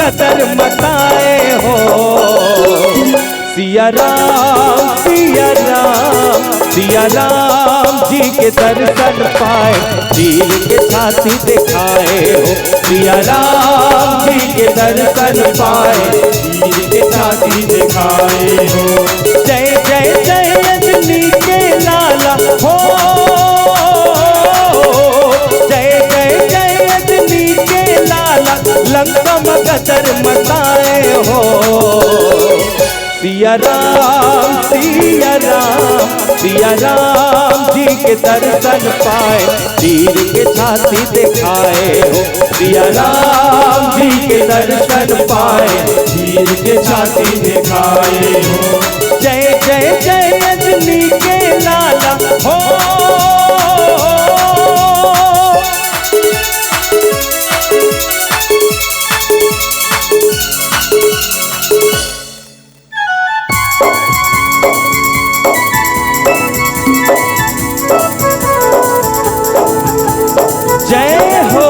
गदर मचाए हो। सिया राम सिया राम सिया राम जी के दर्शन पाए, चीर के छाती दिखाए हो। सिया राम जी के दर्शन पाए, चीर के छाती दिखाए हो। जय जय जय अजनी के लाला हो, जय जय जय अजनी के लाला, लंका मगदर मचाए हो। सिया राम सिया राम सिया राम जी के दर्शन पाए, चीर के छाती दिखाए हो। सिया राम जी के दर्शन पाए, चीर के छाती दिखाए हो। जय जय जय अजनी के लाला हो। जय हो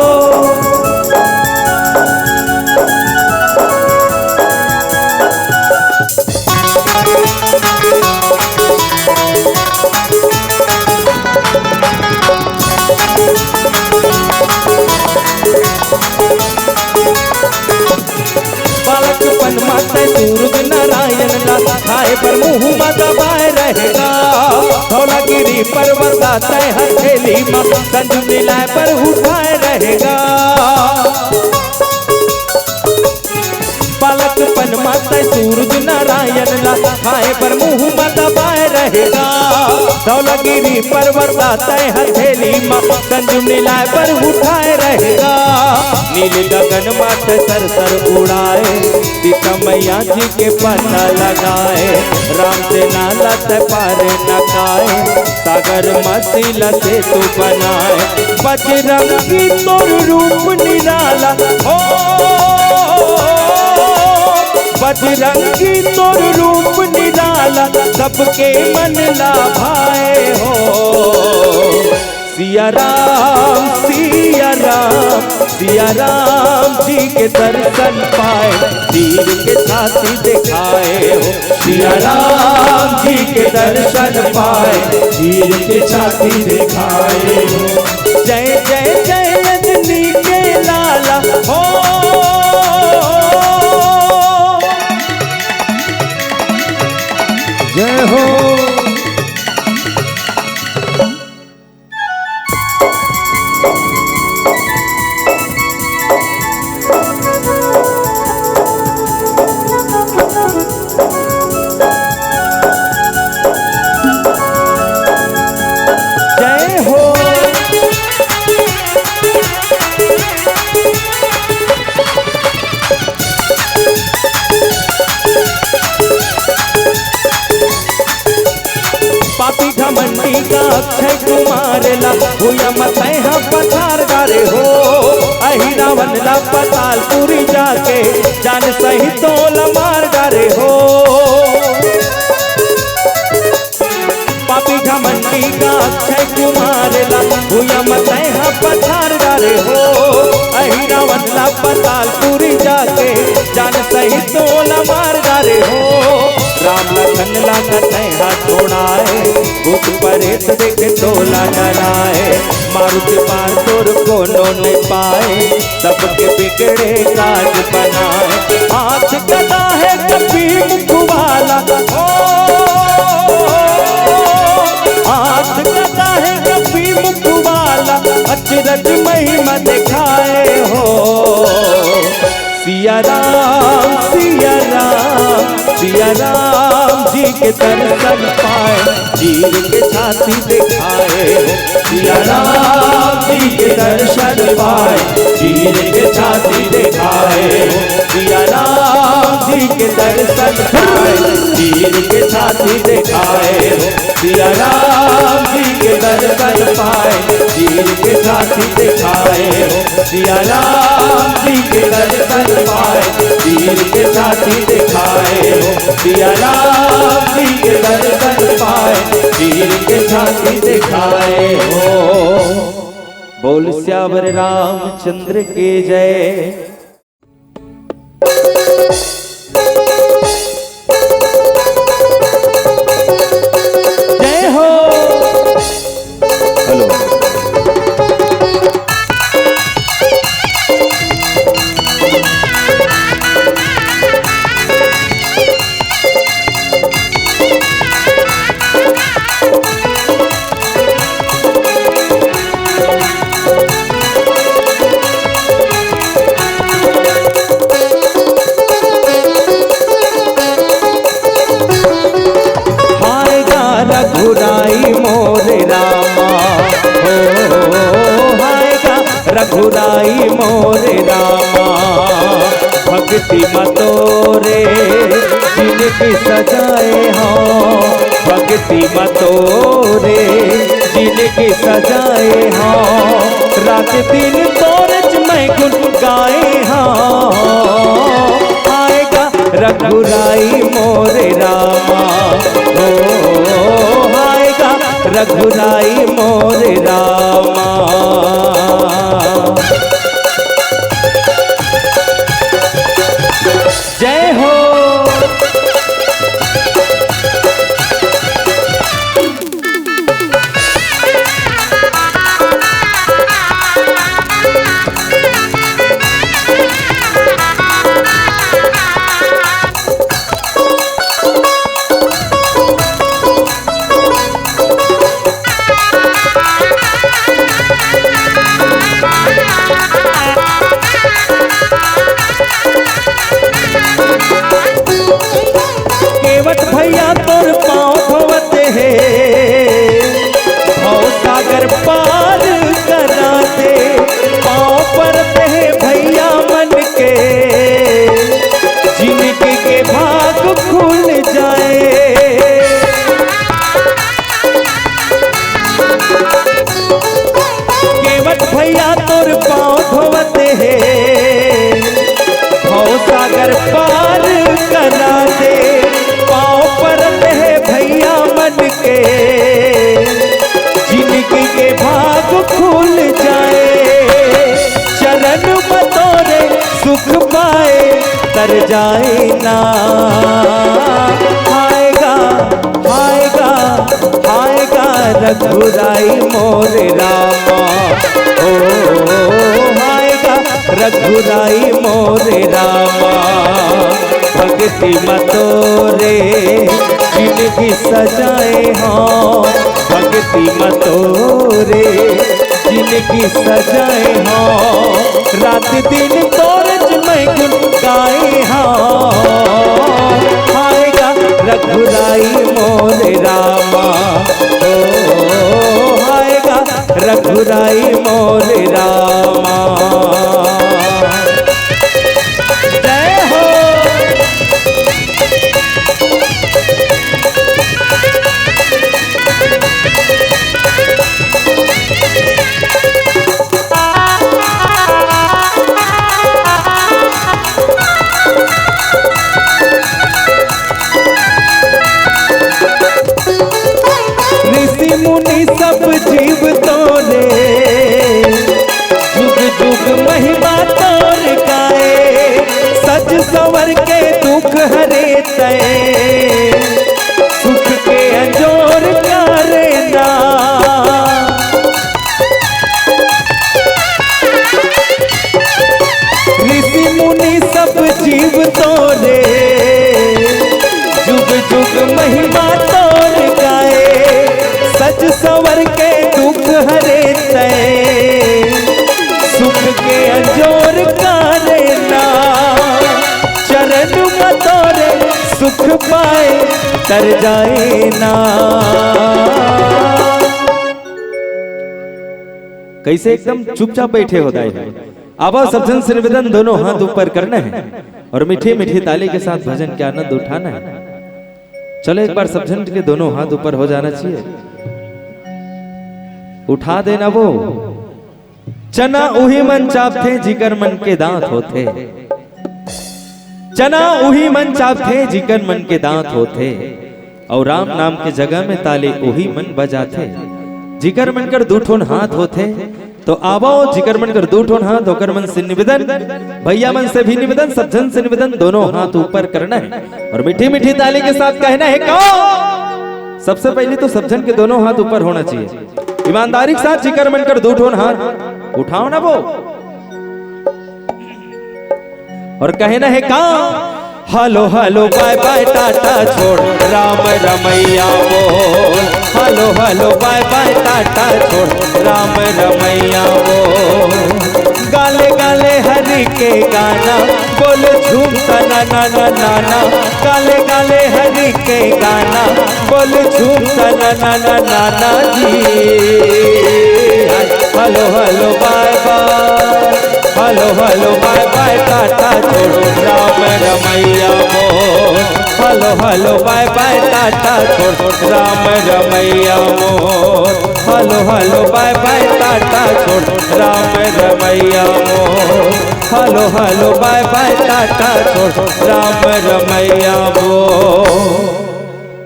बालकपन माते सूरज नारायण ला, खाए पर मुँह में दबाए रहेगा। धौलागिरी पर्वत आते हथेली में, संजीवनी लाए पर उठाए रहेगा। बालकपन माते सूरज नारायण ला, खाए पर मुँह में दबाए रहेगा। धौलागिरी पर्वत आते हथेली में, संजीवनी लाए पर उठाए रहेगा। नील गगन माथ सर सर उड़ाए, सीता मैया जी के पता लगाए। राम से नाला से पार न खाए, सागर मसीला से तू बनाए। बजरंगी तोर रूप निराला हो, बजरंगी तोर रूप निराला, सबके मन लाभाए हो। सिया राम सिया राम सिया राम जी के दर्शन पाए, चीर के छाती दिखाए हो। सिया राम जी के दर्शन पाए, चीर के छाती दिखाए हो। जय जय जय अजनी के लाला हो। जय हो पापी घमंडी का अक्षय कुमार ला, भूया मतैहा पथार गारे हो। अहि रावण ला पताल पूरी जाके, जान सही तोल मार गारे हो। पापी घमंडी का अक्षय कुमार ला, भूया मतैहा पथार गारे हो। अहि रावण ला पताल पूरी जाके, जान सही तोल मार गारे हो। राम लखन ला कथैहा छोड़ाए, भूत परेत देख टोला डराए। मारुति पार तोर कोनो नहीं पाए, सबके बिगड़े काज बनाए। हाथ गदा है कपी मुख वाला हो, हाथ गदा है कपी मुख वाला, अचरज महिमा दिखाए हो। सिया राम सिया राम सिया राम जी के दर्शन पाए, चीर के छाती दिखाए हो। सिया राम जी के दर्शन पाए, चीर के छाती दिखाए हो। सिया राम जी के दर्शन पाए, चीर के छाती दिखाए हो। सिया राम जी के दर्शन पाए, चीर के छाती दिखाए हो। सिया राम जी के दर्शन पाए, चीर के छाती दिखाए हो। सिया राम जी के दर्शन पाए, चीर के छाती दिखाए हो। बोल श्यावर रामचंद्र के जय। जय हो। हेलो रघुराई मोरे रामा हो हायगा रघुराई मोरे रामा भक्ति मतोरे जिनकी सजाए हो भक्ति मतोरे जिनकी सजाए हो रात दिन तोरज मैं गुन गाए हो आएगा रघुराई मोरे रामा हो आएगा रघुराई मोरे रामा। जय हो। केवट भैया तोर पाँव धोवते है भव सागर पार कराते पाँव परते है भैया मन के जिनके के भाग खुल जाए केवट भैया तोर पाँव धोवते है भव सागर पार कराते पाँव परते है भैया मन के जिनकी के भाग खुल जाए चरण बतौरे सुख पाए तर जाए ना आएगा आएगा आएगा रघुराई मोरे रामा ओ आएगा रघुराई मोरे रामा भक्ति मतोरे जिनकी सजाए हो भक्ति मतोरे जिनकी सजाए हो रात दिन तोरज मैं गुन गाए हो आएगा रघुराई मोरे रामा ओ आएगा रघुराई मोरे रामा। जय हो। ऋषि मुनि सब जीव तोरे जुग जुग महिमा तोर गाए सज संवर के दुख हरे तय सुख के अंजोर करे ना ऋषि मुनि सब जीव तोरे जुग जुग महिमा तोर गाए सज संवर के दुख हरे तय सुख के अंजोर करे ना चरण मतोरे सुख पाए तर जाए ना। कैसे एकदम चुपचाप बैठे होता है। अब सब जन से निवेदन दोनों हाथ ऊपर करना है और मीठे मीठे ताली के साथ भजन के आनंद उठाना है। चलो एक बार सब जन के दोनों हाथ ऊपर हो जाना चाहिए। उठा देना वो चना उही मन चापथे जिकर मन के दांत होते चना उही मन चापथे जिकर मन के दांत होते और राम नाम के जगह में ताले उही मन बजाते जिकर मन कर दूठोन हाथ होते तो आवो जिकर मन कर दूठों हाथ होकर मन से निवेदन, भैया मन से भी निवेदन, सब जन से निवेदन, दोनों हाथ ऊपर करना है और मीठी मीठी ताली के साथ कहना है कौन। सबसे पहले तो सब जन के दोनों हाथ ऊपर होना चाहिए, ईमानदारी के साथ जिकर मन कर दूठों हाथ उठाओ ना वो और कहना है कौन। Hello hello bye bye tata छोड़ राम रमैया बोल, hello hello bye bye tata छोड़ राम रमैया बोल। गाले गाले हरि के गाना बोल झूम तना ना ना नाना, गाले गाले हरि के गाना बोल झूम तना ना ना नाना जी। Hello hello bye bye, hello hello bye bye tata छोड़ो राम रमैया मोर, hello hello bye bye tata छोड़ो राम रमैया मोर, hello hello bye bye tata छोड़ो राम रमैया मोर, hello hello bye bye tata छोड़ो राम रमैया मोर।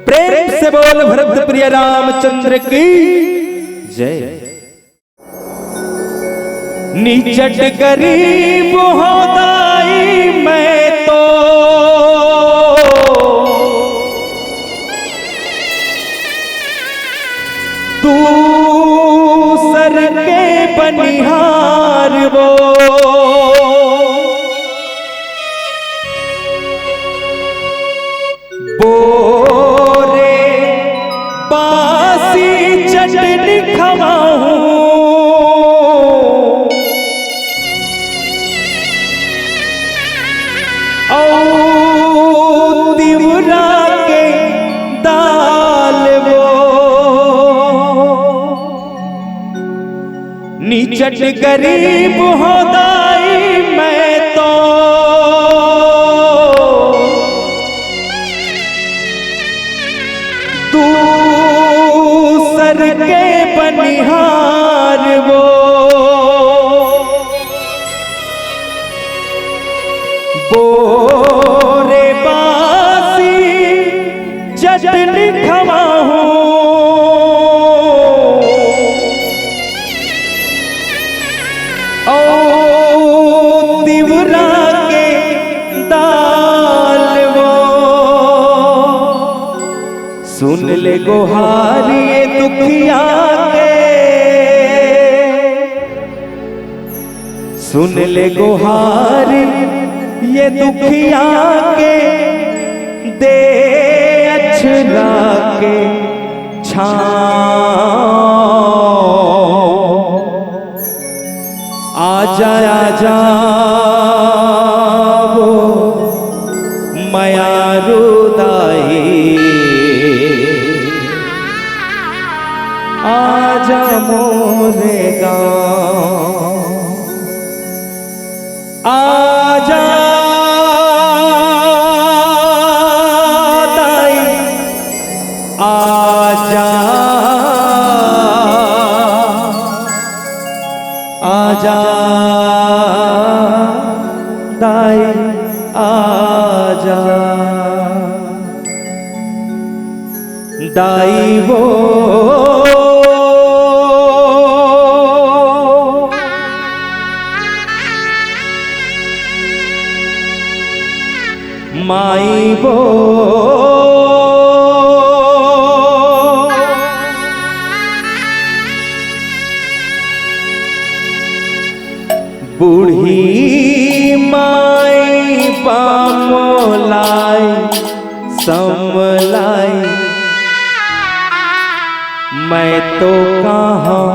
प्रेम से बोल भरत प्रिय रामचंद्र की जय। निचट गरीब होदाई मैं तो दूसर के बनिहार वो, बोरे बासी चटनी खवाऊं तिवरा के दाल वो, निचट गरीब होदाई मैं तो दूसर के बनिहार वो, बोरे बासी चटनी खवाऊं ओ तिवरा के दाल वो। सुन ले गोहारी ये दुखिया के, सुन ले गोहारी ये दुखिया के, दे अछरा के छाँव। आजा आजा वो मयारू दाई, आजा मोरे गाँव, आजा दाई आजा, आजा दाई आजा, दाई वो माई वो बूढ़ी माई पामोलाई समलाई, मैं तो कहाँ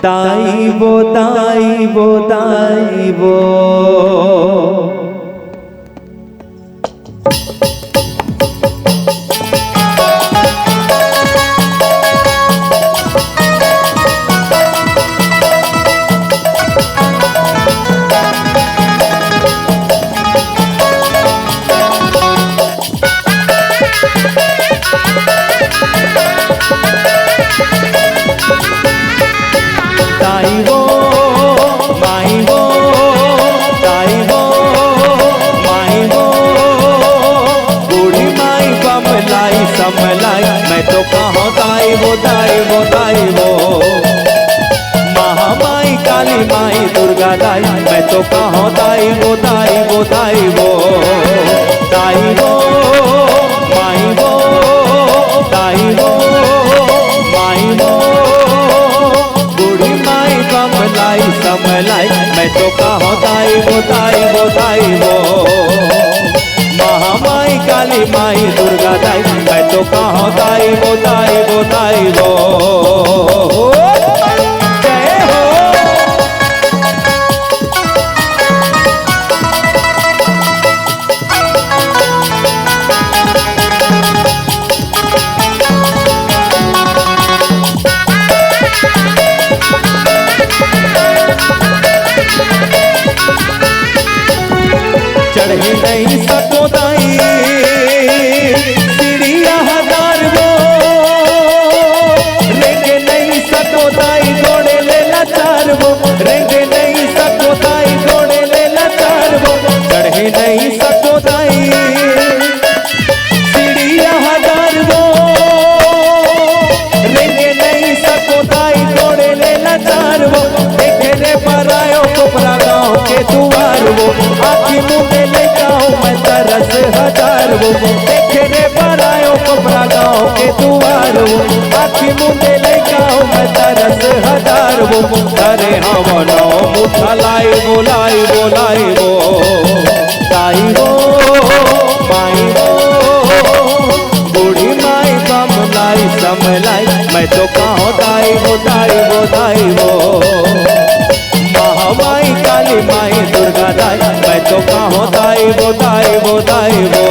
दाई वो दाई वो दाई वो। दाई वो माई वो, दाई वो माई वो, बूढ़ी माई बमलाई समलाई, मैं तो कहाँ दाई वो दाई वो दाई वो। काली माई दुर्गा दाई, मैं तो कहाँ दाई वो दाई वो दाई वो दाई वो माई वो दाई वो माई वो बूढ़ी माई कमलाई समलाई, मैं तो कहाँ दाई वो दाई वो दाई वो महामाई काली माई दुर्गा दाई, मैं तो कहाँ दाई वो दाई वो दाई वो जय हो। चढ़े नहीं सको दाई सीढ़ियां हजार वो, रेंगे नहीं सको दाई घोड़े ले लाचार वो, रेंगे नहीं सको दाई घोड़े ले लाचार वो, चढ़े नहीं सको दाई सीढ़ियां हजार वो, रेंगे नहीं सको दाई घोड़े ले लाचार वो, देखने पर आयो कोपरा गाँव के दुआर वो, आखी मुँह ले जाऊं मैं तरस हजार वो, देखने पर आयो कोपरा गाँव के दुआर वो, आखी मुँह ले जाऊं मैं तरस हजार वो, अरे हवनो मुठा लाई बोलाई बोलाई वो दाई वो माई वो बूढ़ी माई कमलाई समलाई, मैं तो कहाँ दाई वो दाई वो दाई वो महामाई काली माई दुर्गा दाई, मैं तो कहाँ दाई वो दाई वो दाई वो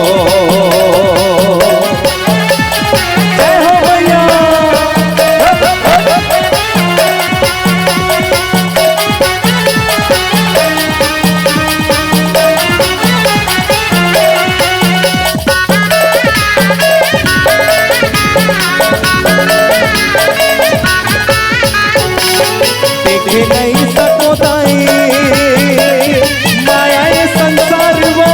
जय हो भैया। देखे नहीं सको दाई माया ये संसार वो,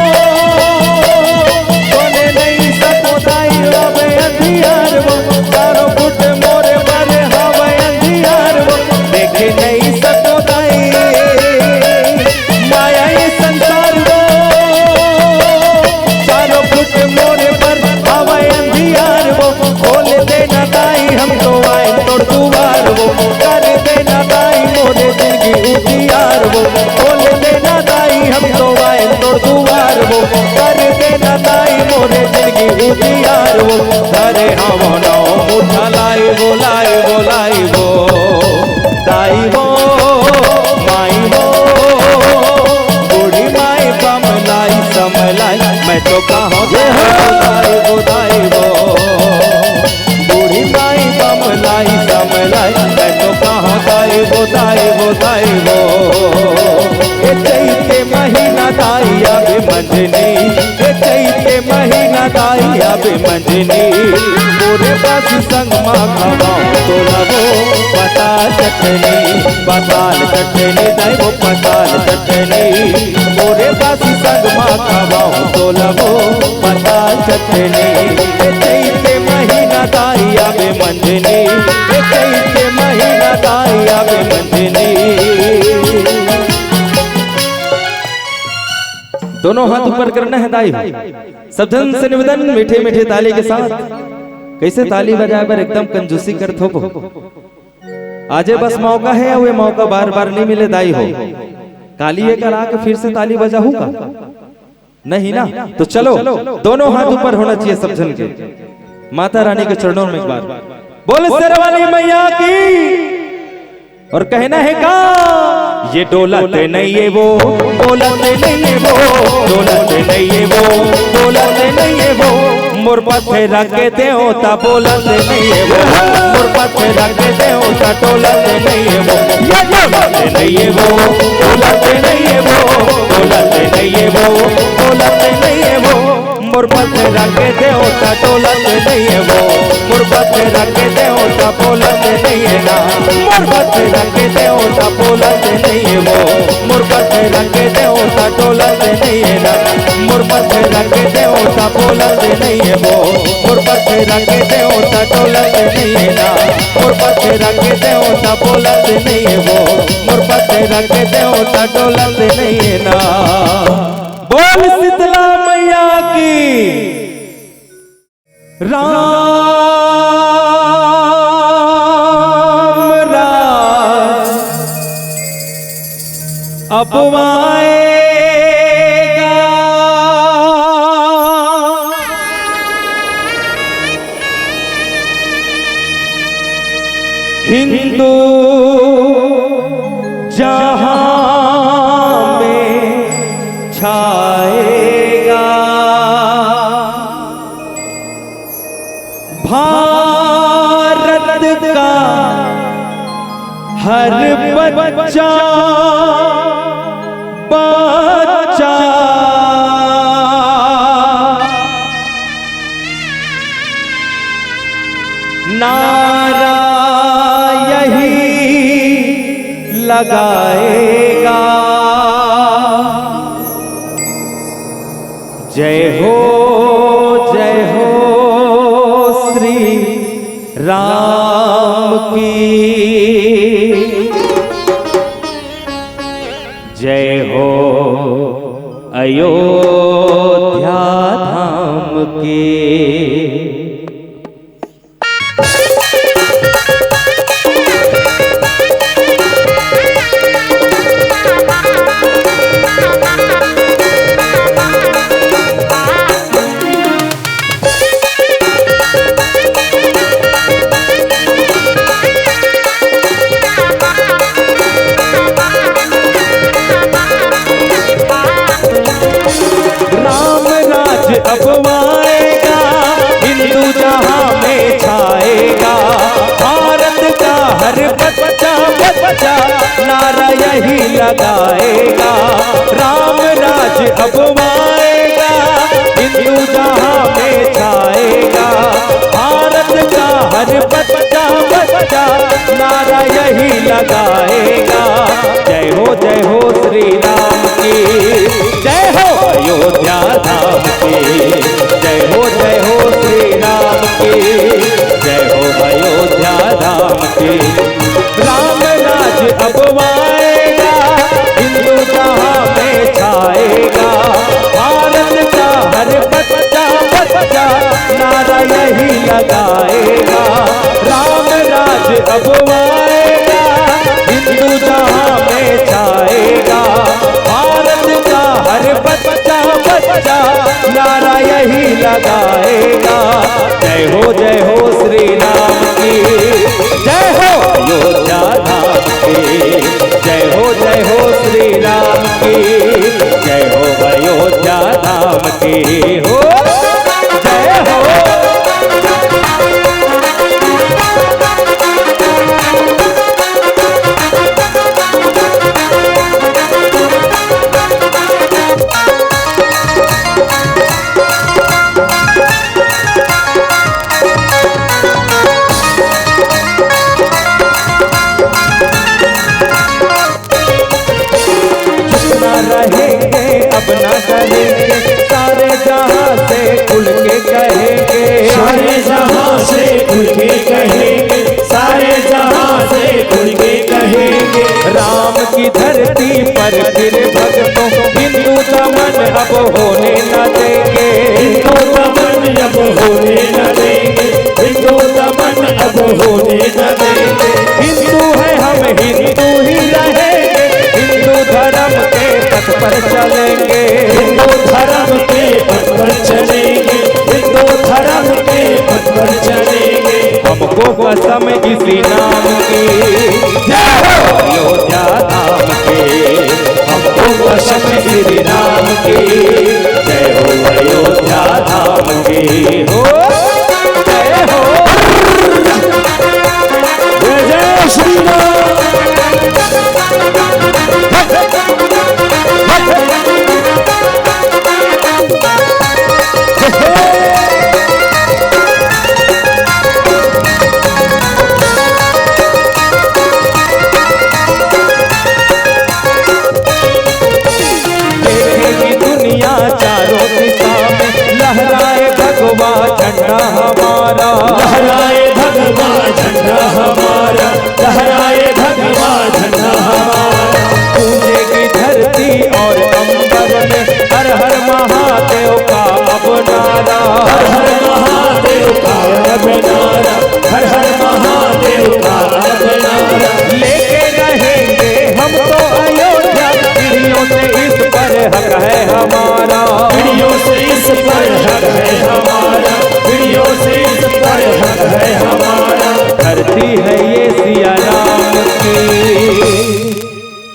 बोले नहीं सको दाई हवे अंधियार वो, चारों फुट मोरे मारे हवे अंधियार वो, देखे नहीं सको दाई माया ये संसार वो, चारों फुट मोरे पर हवे अंधियार वो, खोल देना दाई हम तो आए तोड़ दुआर वो, कर देना दाई मोरे जिंदगी उजियार वो, खोल देना दाई हम तो आए तोड़ दुआर वो, कर देना दाई मोरे जिंदगी उजियार वो, अरे हवनो मुठा लाई बोलाई बोलाई वो दाई वो माई वो बूढ़ी माई कमलाई समलाई, मैं तो कहाँ दाई वो दाई वो बूढ़ी माई कमलाई समलाई, मैं तो कहाँ दाई वो दाई वो दाई वो ये चैते महीना दाई अभी मंजनी, ये चैते महीना दाई अभी मंजनी, पूरे बस संग माँ खवाऊं तो लगो पताल चटनी पताल चटनी दाई वो पताल चटनी, पूरे बस संग माँ खवाऊं तो लगो पताल चटनी, ये चैते महीना दाई अभी मंजनी, ये चैते महीना दाई अभी मंजनी। दोनों हाथ ऊपर करना है दाई, सब जन से निवेदन मीठे मीठे ताली के साथ, कैसे ताली बजाए पर एकदम कंजूसी कर थोको, आजे बस मौका है वो मौका बार बार नहीं मिले दाई हो, काली करा के फिर से ताली बजाऊंगा नहीं ना, तो चलो दोनों हाथ ऊपर होना चाहिए सब जन के, माता रानी के चरणों में एक बार बोल शेरवाली मैया की, और कहना है का ये डोलते नहीं है वो डोलते नहीं है वो डोलते नहीं है वो डोलते नहीं है वो मोर पथे रखे दे होता बोलते नहीं है वो मोर पथे रखे दे होता डोलते नहीं है वो ये डोलते नहीं है वो डोलते नहीं है वो डोलते नहीं है वो डोलते नहीं है वो मोर पथे रखे दे होता डोलते नहीं है वो मोर पथे रखे दे होता बोलते नहीं है ना मोर पथे रखे दे होता बोलते नहीं है वो मोर पत्थर के देवता डोलते नहीं है ना, मोर पत्थर के देवता बोलते नहीं है वो, मोर पत्थर के देवता डोलते नहीं है ना, मोर पत्थर के देवता बोलते नहीं है वो, मोर पत्थर के देवता डोलते नहीं है ना। बोल शीतला मैया की। राम राज अब आएगा, हिंदू जहां में छाएगा, भारत का हर बच्चा बच्चा नारा यही लगाएगा, जय हो श्री राम की, जय हो अयोध्या धाम की। अब आएगा, हिंदू जहां में छाएगा, भारत का हर बच्चा बच्चा नारा यही लगाएगा, राम राज अब आएगा, हिंदू जहां में छाएगा, भारत का हर बच्चा बच्चा नारा यही लगाएगा, जय हो श्री राम की, जय हो अयोध्या धाम की, जय हो श्री राम की, जय हो अयोध्या धाम की। राम राज अब आएगा, हिंदू जहां में छाएगा, भारत का हर बच्चा बच्चा नारा यही लगाएगा, राम राज अब आएगा, हिंदू जहां में छाएगा, भारत का हर बच्चा बच्चा नारा यही लगाएगा, जय हो श्री राम की, जय हो अयोध्या धाम की, जय हो श्री राम की, जय हो अयोध्या धाम की, हो जय हो। रहेंगे अब न डरेंगे, सारे जहां से खुल के कहेंगे, सारे जहां से खुल के कहेंगे, सारे जहां से खुल के कहेंगे, राम की धरती पर फिर भक्तों हिंदू दमन अब होने न देंगे, हिंदू दमन अब होने न देंगे, हिंदू दमन अब होने न देंगे, हिंदू है हम हिंदू ही रहेंगे, हिंदू धर्म के पथ पर चलेंगे, हिंदू धर्म के पथ पर चलेंगे, हिंदू धर्म के पथ पर चलेंगे, हमको कसम इसी नाम की, जय हो अयोध्या धाम की, हमको कसम श्री राम की, जय हो अयोध्या धाम की, हो जय हो जय श्री राम।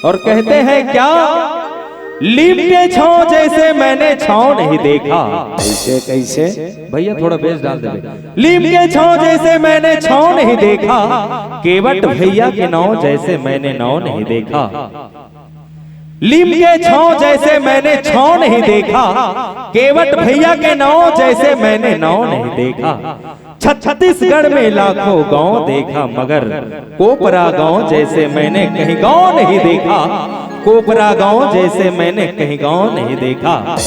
और कहते हैं क्या, लीम के छांव जैसे मैंने छांव नहीं देखा। कैसे कैसे भैया थोड़ा बेस डाल दे। लीम के छांव जैसे मैंने छांव नहीं देखा, केवट भैया के नाव जैसे मैंने नाव नहीं देखा। लीम के छांव जैसे मैंने छांव नहीं देखा, केवट भैया के नाव जैसे मैंने नाव नहीं देखा। छत्तीसगढ़ में लाखों गांव देखा, मगर कोपरा गांव जैसे मैंने कहीं गांव नहीं देखा। कोपरा गांव जैसे मैंने कहीं गांव नहीं देखा।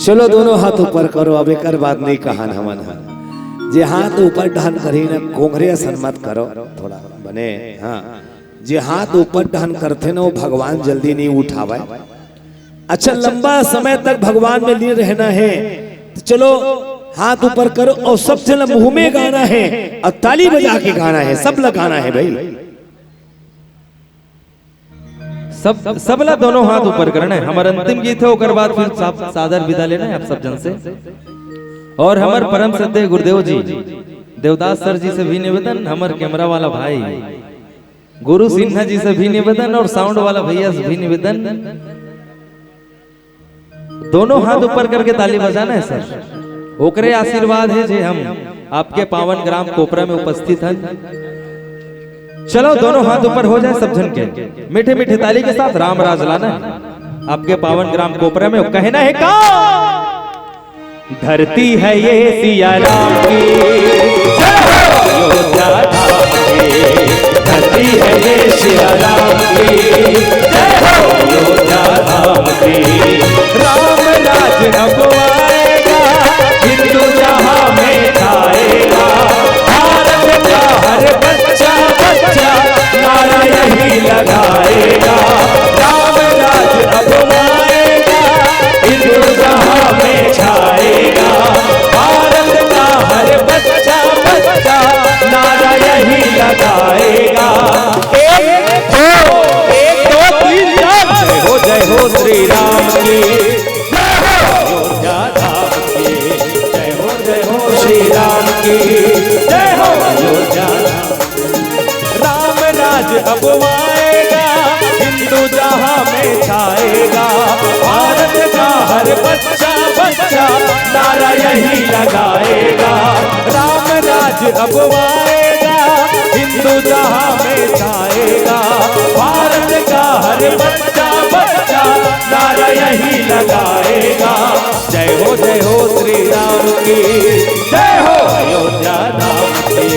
चलो दोनों हाथ ऊपर करो, अब एक बात नहीं कहा हमन जे हाथ ऊपर ढहन करी न कोंघरे सन मत करो, थोड़ा बने। हाँ, जे हाथ ऊपर ढहन करते ना वो भगवान जल्दी नहीं उठावे। अच्छा, लंबा समय तक भगवान में लीन रहना है तो चलो हाथ ऊपर करो और सबसे मुंह में गाना है और ताली बजा के गाना है, सब लगाना है भाई। सबला दोनों हाथ ऊपर करना है। हमारा अंतिम गीत है, ओकर बाद फिर सादर विदा लेना है आप सब जन से। और हमार परम श्रद्धेय गुरुदेव जी देवदास सर जी से भी निवेदन, हमार कैमरा वाला भाई गुरु सिन्हा जी से भी निवेदन, और साउंड वाला भैया से भी निवेदन, दोनों हाथ ऊपर करके ताली बजाना है सर। ओकरे आशीर्वाद है जे हम आपके पावन ग्राम कोपरा में उपस्थित हैं। चलो दोनों हाथ ऊपर हो जाए सब जन के, मीठे मीठे ताली के साथ राम राज लाना है आपके पावन ग्राम कोपरा में। कहना है का, धरती है ये सिया राम की, अयोध्या धाम की। धरती है ये सिया राम की, जय हो अयोध्या धाम की। राम राज अब आएगा, हिंदू जहां में छाएगा। भारत का हर बच्चा बच्चा नारा यही लगाएगा। राम राज अब आएगा, हिंदू जहां में छाएगा। भारत का हर बच्चा बच्चा नारा यही लगाएगा। एक दो तीन चार, जय हो श्री राम की, जय हो अयोध्या धाम की। जय हो श्री राम की, जय हो अयोध्या धाम। राम राज अब आएगा, हिंदू जहां में छाएगा। भारत का हर बच्चा बच्चा नारा यही लगाएगा। राम राज अब आएगा, हिंदू जहां में छाएगा। भारत का हर बच्चा बच्चा नारा यही लगाएगा। जय हो श्री राम की, जय हो अयोध्या धाम की।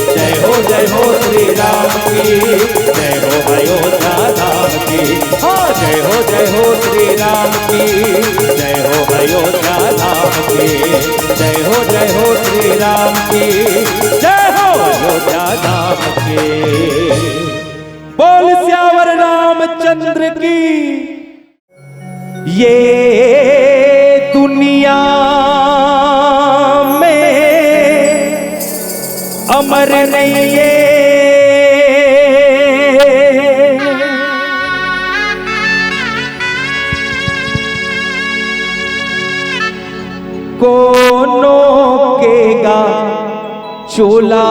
जय हो श्री राम की, जय हो अयोध्या धाम की। हाँ, जय हो श्री राम की, जय हो अयोध्या धाम की। जय हो श्री राम की, जय हो अयोध्या धाम की। बोल श्यावर रामचंद्र की। ये दुनिया में अमर नहीं है, कोनो केगा चोला।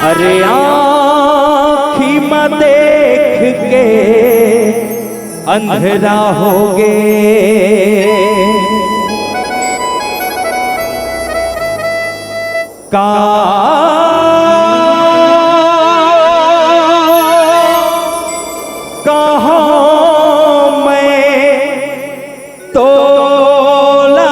अरे आँखी में देख के अंधेरा हो गे, कहाँ मैं तोला।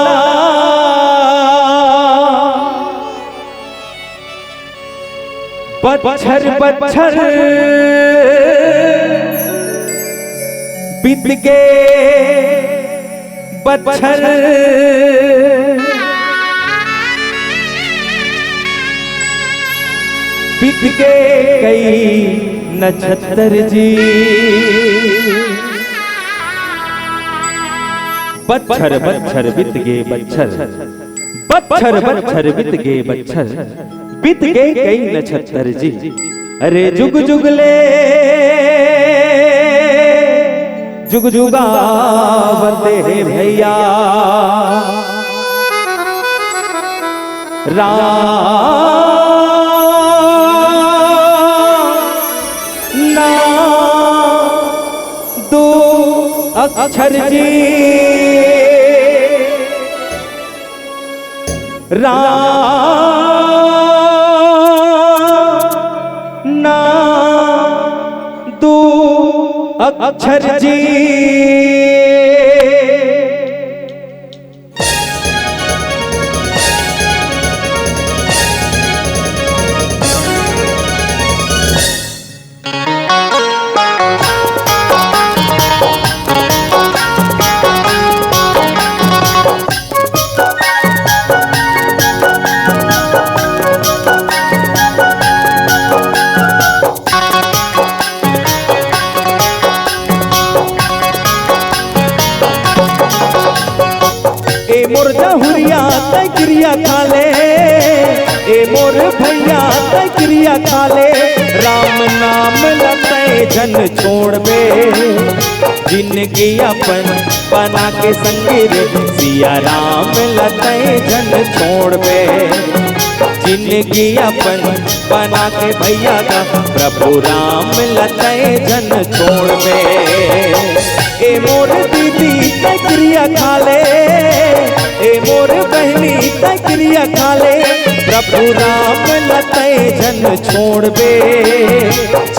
बच्छर बच्छर बीत के, बच्छर बीत के कई नक्षत्र जी। बच्छर बच्छर बीत गे बच्छर, बच्छर बच्छर बीत गे बच्छर, बीत गए कई नक्षत्र जी। अरे जुग जुगले जुग जुगा बंदे है भैया। नाम दो अक्षर जी नाम दो अक्षर जी मोर जहुरिया तय क्रिया खाले ए मोर भैया तय क्रिया खाले राम नाम लते जन छोड़बे जिंदगी अपन बना के संगीर सिया राम लते जन छोड़बे जिंदगी अपन बना के भैया का प्रभु राम लते जन छोड़बे ए मोर दीदी तय क्रिया खाले ए मोर बहनी तय क्रिया खाले प्रभु राम लते जन छोड़बे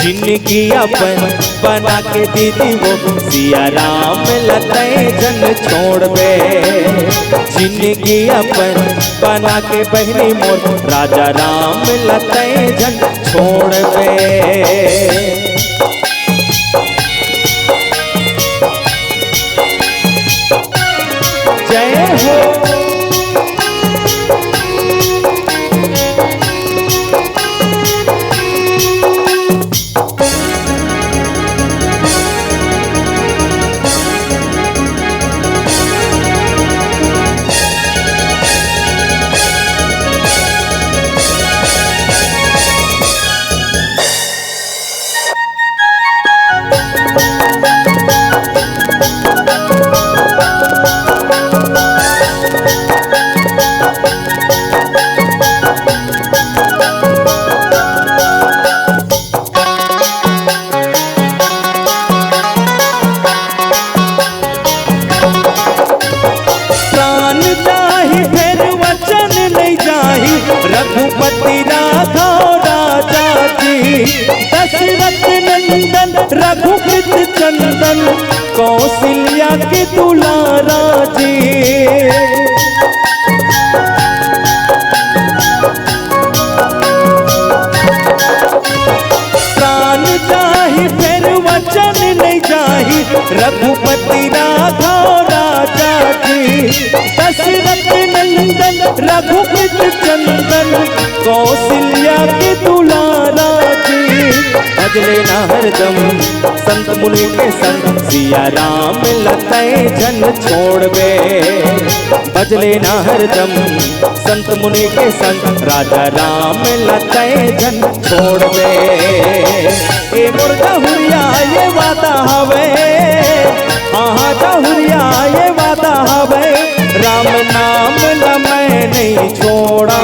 जिंदगी अपन बना के दीदी वो सिया राम लते जन छोड़बे जिंदगी अपन बना के बहनी मोर राजा राम लते जन छोड़बे जय हो रघुपति राघव राजा जी दशरथ नंदन रघुपति चंदन कौशल्या के दुलारा जी प्राण जाहि फिर वचन नहीं जाहि रघुपति राघव राजा जी दशरथ नंदन रघुपति चंदन कौशल्या के दुलारा जी भजले न हरदम संत मुनि के संग सिया राम लते जन छोड़बे भजले न हरदम संत मुनि के संग राजा राम लते जन छोड़बे ए मोर जहुरिया ये वादा हवे हाँ जहुरिया ये वादा हवे राम नाम न मैं नहीं छोड़ा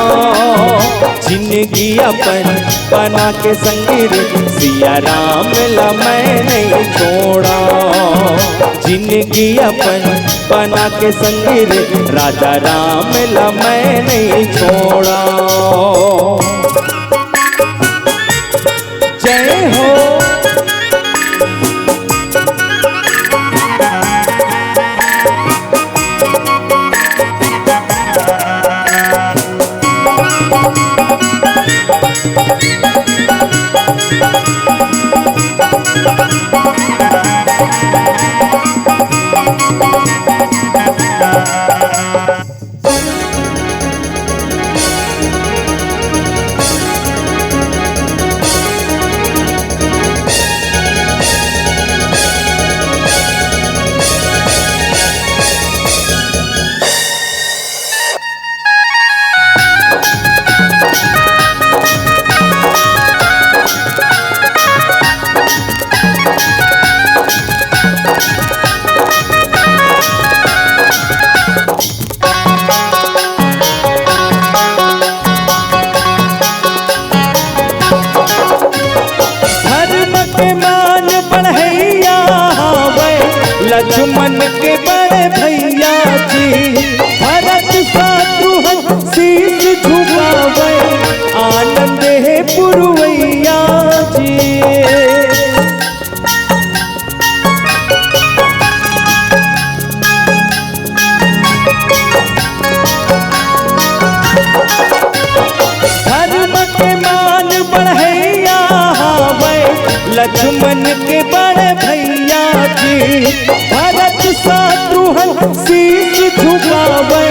जिंदगी अपन बना के संगीर सिया राम ला मैं नहीं छोड़ा जिंदगी अपन बना के संगीर राजा राम ला मैं नहीं छोड़ा जय हो लक्ष्मण के बड़े भैया जी भरत शत्रुघ्न शीश झुकावे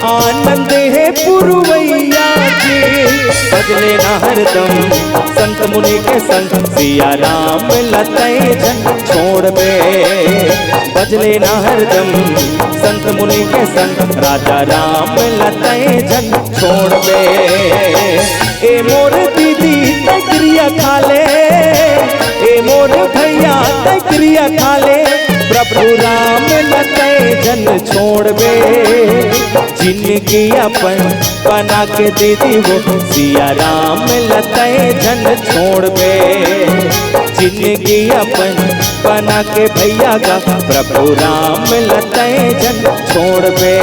आनंद है पुरवैया जी। बजले ना हरदम संत मुनि के संग सिया राम लतई जन छोड़ बे। बजले ना हरदम संत मुनि के संग राजा राम लतई जन छोड़ बे। ए मोर दीदी तकरिया खाले, ए मोर भैया तकरिया खाले, प्रभु राम लतई जन छोड़ बे। जिनकी अपन बना के दीदी वो सिया राम लतई जन छोड़ बे। जिनकी अपन बना के भैया का प्रभु राम लतई जन छोड़ बे।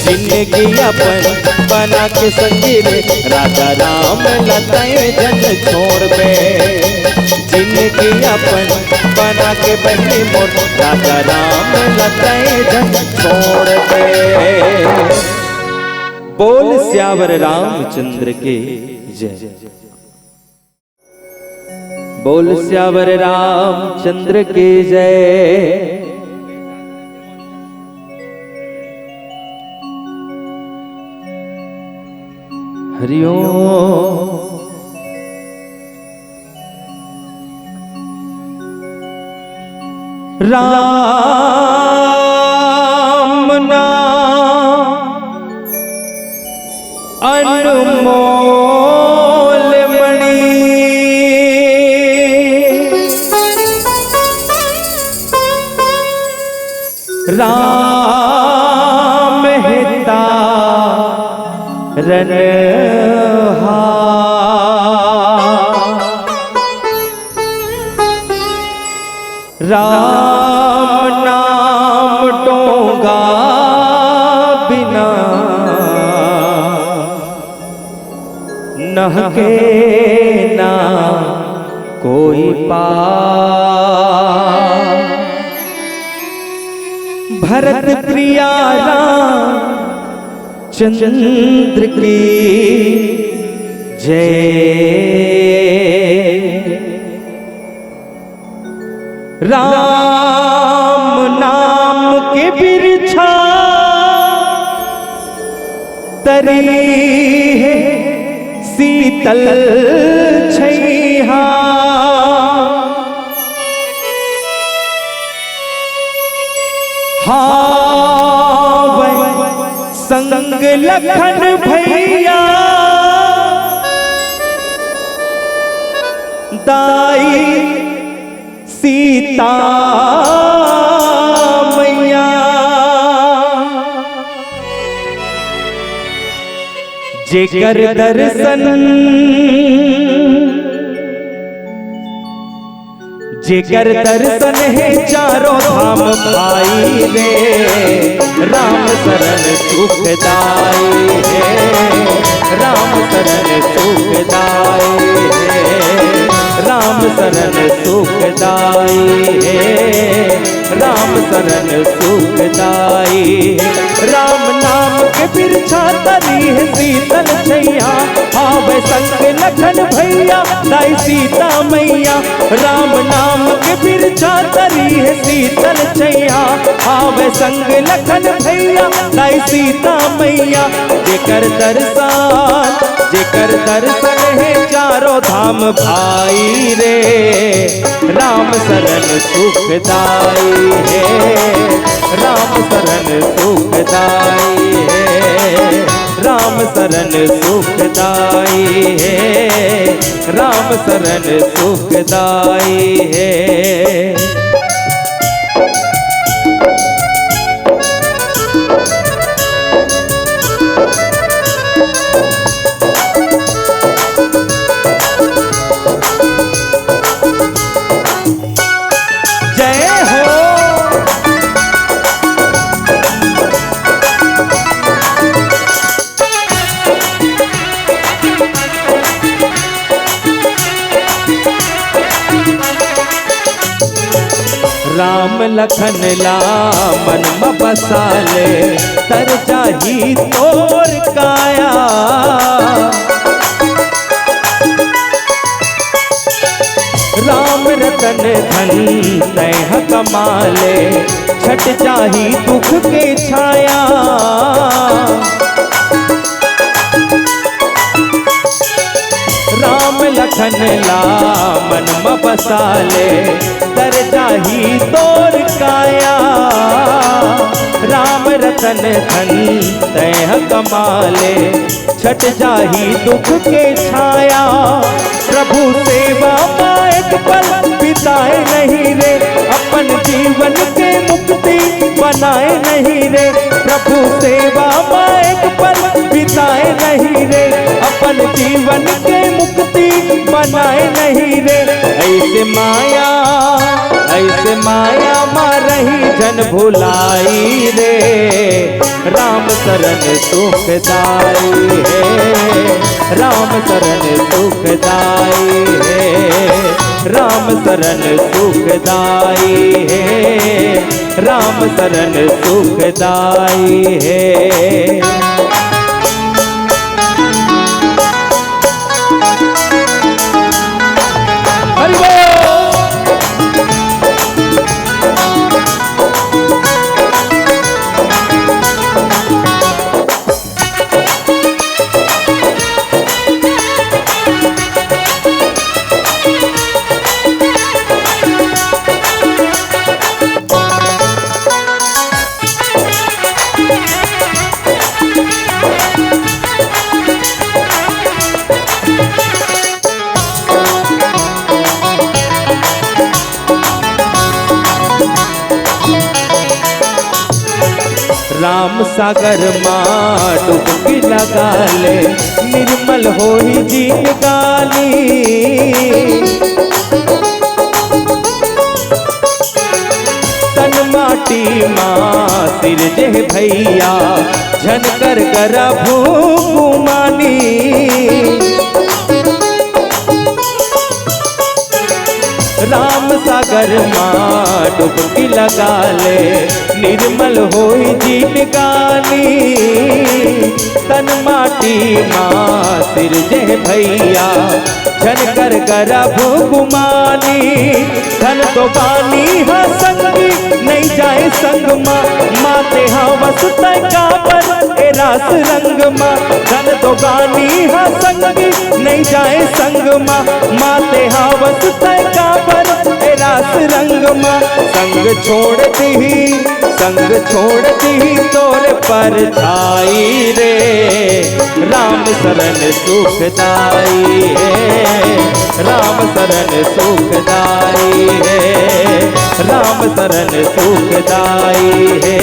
जिनकी अपन बना के संगी में राजा राम लतई जन छोड़ बे। जिनकी अपन बना के बनी मोर राजा राम लतई जन छोड़ बे। बोल श्यावर रामचंद्र के जय। बोल श्यावर रामचंद्र के जय। हरि ओम। राम नाम अनमोल मणि, राम हिता रनहा। राम नाम टोंगा बिना नहके ना कोई पार। भरत प्रिया रामचंद्र की जय। राम नाम के बिरछा तरी है शीतल छैहा। हावै संग लखन भैया दाई सीता मैया। जेकर दर्शन जेकर दर्शन है चारों धाम भाई रे। राम शरण सुखदाई है, राम शरण सुखदाई है, राम शरण सुखदाई है, राम शरण सुखदाई। राम नाम के बिरछा तरी है शीतल छैया। आवे संग लखन भैया दाई सीता मैया। राम नाम के बिरछा तरी है शीतल छैया। आवे संग लखन भैया दाई सीता मैया। जेकर दर्शन है चारों धाम भाई रे। राम शरण सुखदाई है, राम शरण सुखदाई है, राम शरण सुखदाई है, राम शरण सुखदाई है। राम लखन मन में बसाले तर जाही तोर काया। रतन धन तह कमाले, छट जाही दुख के छाया। राम लखन ला मन म बसाले, तर जाही तोर काया। राम रतन धन तह कमाले, छट जाही दुख के छाया। प्रभु सेवा पाएक पल बिताए नहीं रे, अपन जीवन के मुक्ति बनाए नहीं रे। प्रभु सेवा पाएक पल बिताए नहीं रे, अपन जीवन के मुक्ति बनाए नहीं रे। ऐसे माया मारही जन भुलाई रे, राम शरण सुखदाई है, राम शरण सुखदाई है, राम शरण सुखदाई है, राम शरण सुखदाई है। राम सागर माँ डुबकी लगा ले, निर्मल हो ही जीन गाली। तन माटी माँ सिर जे भैया, झनकर करा भूमानी। राम सागर माँ डुबकी लगा ले, निर्मल होई जीन गानी। तन माटी माँ सिर जे भैया, झनकर करा भूगुमानी। धन तो गानी है संगी नहीं जाए संग माँ, माते हवस तय का पर ए रास रंग माँ। धन तो गानी है संगी नहीं जाए संग माँ, माते हवस तय का पर ए रास रंग माँ। संग छोड़ती ही तोर पर छाई रे, राम शरण सुखदाई है, राम शरण सुखदाई है, राम शरण सुखदाई है,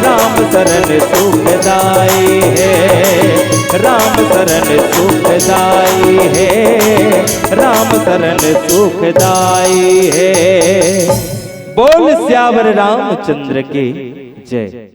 राम शरण सुखदाई है, राम शरण सुखदाई है, राम शरण सुखदाई है। बोल स्यावर रामचंद्र की जय।